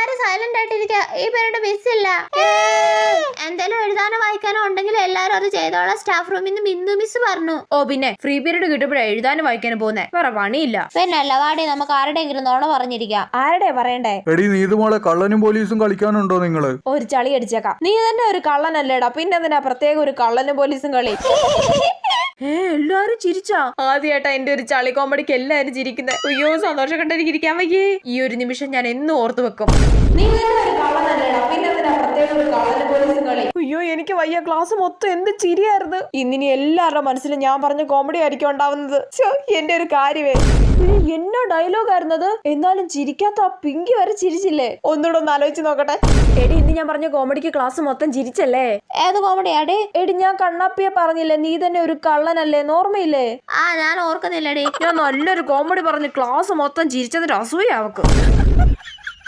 എല്ലാരും സൈലന്റ് ആയിട്ടിരിക്കുക. ഈ പീരീഡ് മിസ്സില്ല. എന്തെങ്കിലും എഴുതാനോ വായിക്കാനോ ഉണ്ടെങ്കിൽ എല്ലാരും അത് ചെയ്തോളാം സ്റ്റാഫ് റൂമിൽ നിന്ന് ബിന്ദു മിസ് പറഞ്ഞു. ഓ പിന്നെ ഫ്രീ പീരീഡ് കിട്ടുമ്പോഴേ എഴുതാനും വായിക്കാനും പോകുന്നേ, വേറെ പണിയില്ല. പിന്നെ അല്ല വാടി, നമുക്ക് ആരുടെയെങ്കിലും നോണ പറഞ്ഞിരിക്കാം. ആരുടെ പറയണ്ടേ? എടി നീതുമോളെ കള്ളനും പോലീസും കളിക്കാനുണ്ടോ നിങ്ങള്? ഒരു ചളി അടിച്ചേക്കാം. നീ തന്നെ ഒരു കള്ളനല്ലേടാ, പിന്നെ എന്തിനാ പ്രത്യേക ഒരു കള്ളനും പോലീസും കളി? എല്ലാരും ചിരിച്ചാ? ആദ്യമായിട്ടാ എന്റെ ഒരു ചളി കോമഡിക്ക് എല്ലാരും ചിരിക്കുന്നത്. അയ്യോ സന്തോഷം കണ്ടെനിക്ക് ഇരിക്കാൻ വയ്യേ. ഈ ഒരു നിമിഷം ഞാൻ എന്നും ഓർത്തു വെക്കും. അയ്യോ എനിക്ക് വയ്യ, ക്ലാസ് മൊത്തം എന്ത് ചിരിയായിരുന്നു. ഇന്നിനി എല്ലാവരുടെ മനസ്സിലും ഞാൻ പറഞ്ഞ കോമഡി ആയിരിക്കും ഉണ്ടാവുന്നത്. എന്റെ ഒരു കാര്യമേ, എന്നോ ഡയലോഗ് ആയിരുന്നത്. എന്നാലും ചിരിക്കാത്ത ആ പിങ്കി വരെ ചിരിച്ചില്ലേ? ഒന്നുകൂടെ ഒന്ന് ആലോചിച്ച് നോക്കട്ടെ. എടി ഇന്ന് ഞാൻ പറഞ്ഞ കോമഡിക്ക് ക്ലാസ് മൊത്തം ചിരിച്ചല്ലേ? ഏത് കോമഡിയാടി? എടി ഞാൻ കണ്ണാപ്പിയെ പറഞ്ഞില്ലേ, നീ തന്നെ ഒരു കള്ളനല്ലേ, ഓർമ്മയില്ലേ? ഞാൻ ഓർക്കുന്നില്ലടി. ഞാൻ നല്ലൊരു കോമഡി പറഞ്ഞ് ക്ലാസ് മൊത്തം ചിരിച്ചതിന്റെ അസൂയ അവക്ക്.